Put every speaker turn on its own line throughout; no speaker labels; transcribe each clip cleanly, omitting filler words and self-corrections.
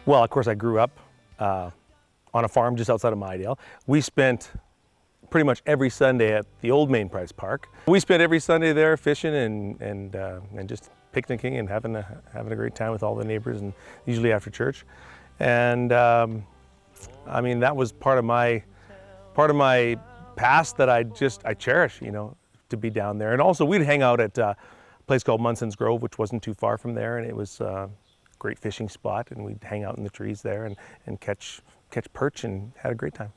Well, of course, I grew up on a farm just outside of Mydale. We spent pretty much every Sunday at the old Mainprize Park. We spent every Sunday there fishing and just picnicking and having a great time with all the neighbors, and usually after church. And I mean, that was part of my past that I cherish, you know, to be down there. And also we'd hang out at a place called Munson's Grove, which wasn't too far from there, and it was a great fishing spot, and we'd hang out in the trees there and catch perch and had a great time.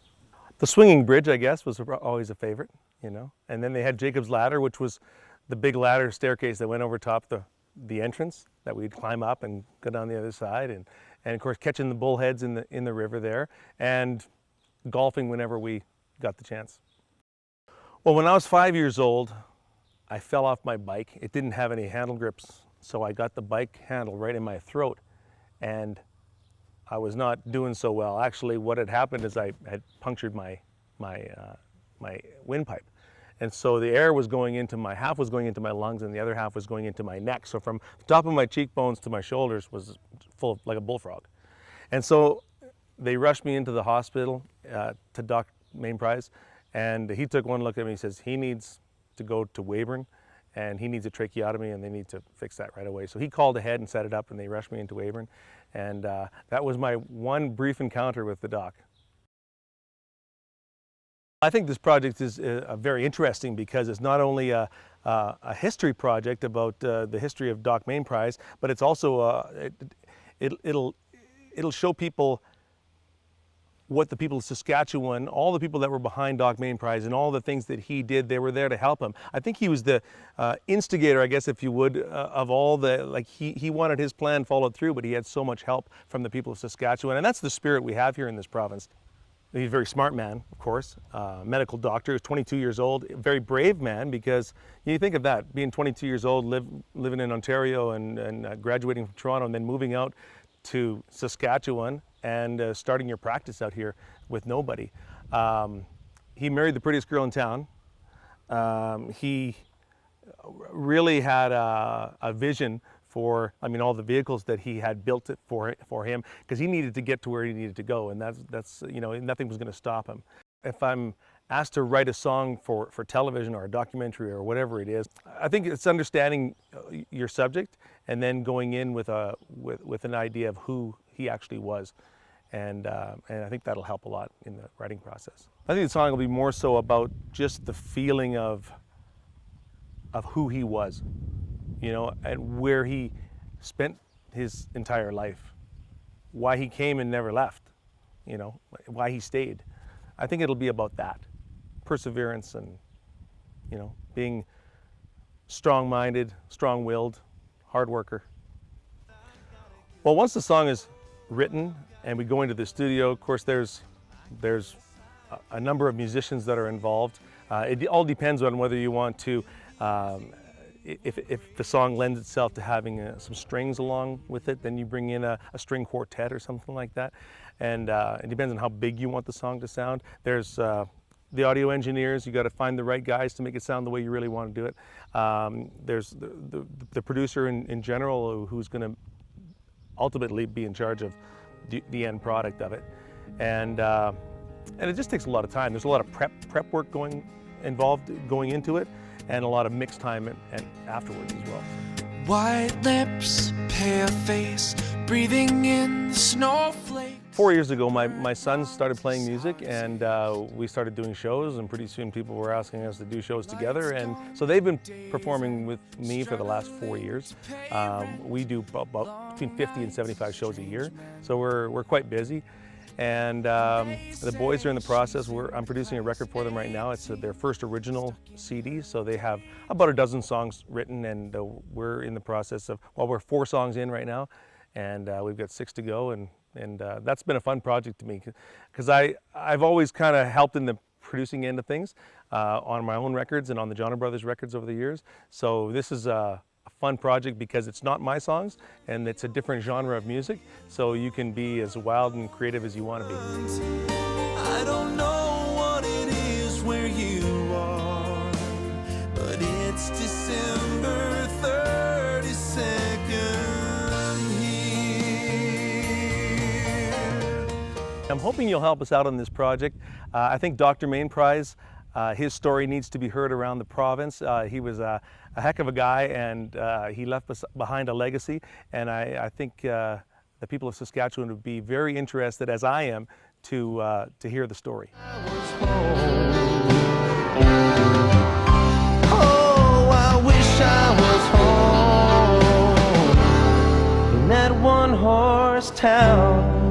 The swinging bridge, I guess, was always a favorite, you know. And then they had Jacob's Ladder, which was the big ladder staircase that went over top the entrance that we'd climb up and go down the other side, and of course catching the bullheads in the river there, and golfing whenever we got the chance. Well, when I was 5 years old, I fell off my bike. It didn't have any handle grips, so I got the bike handle right in my throat, and I was not doing so well. Actually, what had happened is I had punctured my windpipe. And so the air was going into half was going into my lungs, and the other half was going into my neck. So from the top of my cheekbones to my shoulders was full of, like a bullfrog. And so they rushed me into the hospital to Doc Mainprize, and he took one look at me and says, he needs to go to Weyburn, and he needs a tracheotomy, and they need to fix that right away. So he called ahead and set it up, and they rushed me into Weyburn. And that was my one brief encounter with the doc. I think this project is very interesting because it's not only a history project about the history of Doc Mainprize, but it's also it'll show people what the people of Saskatchewan, all the people that were behind Doc Mainprize and all the things that he did, they were there to help him. I think he was the instigator, I guess, if you would, of all the, like, he wanted his plan followed through, but he had so much help from the people of Saskatchewan, and that's the spirit we have here in this province. He's a very smart man, of course, medical doctor, 22 years old, a very brave man, because you think of that, being 22 years old, living in Ontario and graduating from Toronto and then moving out to Saskatchewan and starting your practice out here with nobody. He married the prettiest girl in town. He really had a vision for, I mean, all the vehicles that he had built it for him, because he needed to get to where he needed to go, and that's you know, nothing was going to stop him. If I'm asked to write a song for television or a documentary or whatever it is, I think it's understanding your subject and then going in with an idea of who he actually was, and I think that'll help a lot in the writing process. I think the song will be more so about just the feeling of who he was, you know, and where he spent his entire life, why he came and never left, you know, why he stayed. I think it'll be about that, perseverance and, you know, being strong-minded, strong-willed, hard worker. Well, once the song is written and we go into the studio, of course, there's a number of musicians that are involved. It all depends on whether you want to if the song lends itself to having some strings along with it, then you bring in a string quartet or something like that. And it depends on how big you want the song to sound. There's the audio engineers, you got to find the right guys to make it sound the way you really want to do it. There's the producer in general, who's going to ultimately be in charge of the end product of it. And it just takes a lot of time. There's a lot of prep work involved going into it, and a lot of mix time and afterwards as well.
White lips, pale face, breathing in the snowflake.
4 years ago, my son started playing music, and we started doing shows, and pretty soon people were asking us to do shows together, and so they've been performing with me for the last 4 years. We do about between 50 and 75 shows a year, so we're quite busy. And the boys are in the process. I'm producing a record for them right now. It's their first original CD, so they have about a dozen songs written, and we're in the process of, well, we're 4 songs in right now, and we've got 6 to go, and that's been a fun project to me, because I've always kind of helped in the producing end of things on my own records and on the Johnner Brothers records over the years. So this is a fun project because it's not my songs and it's a different genre of music, so you can be as wild and creative as you want to be.
I don't know what it is where you are, but it's December 32nd here.
I'm hoping you'll help us out on this project. I think Dr. Mainprize, his story needs to be heard around the province. He was a heck of a guy, and he left behind a legacy, and I think the people of Saskatchewan would be very interested, as I am, to hear the story.
Oh, I wish I was home in that one-horse town.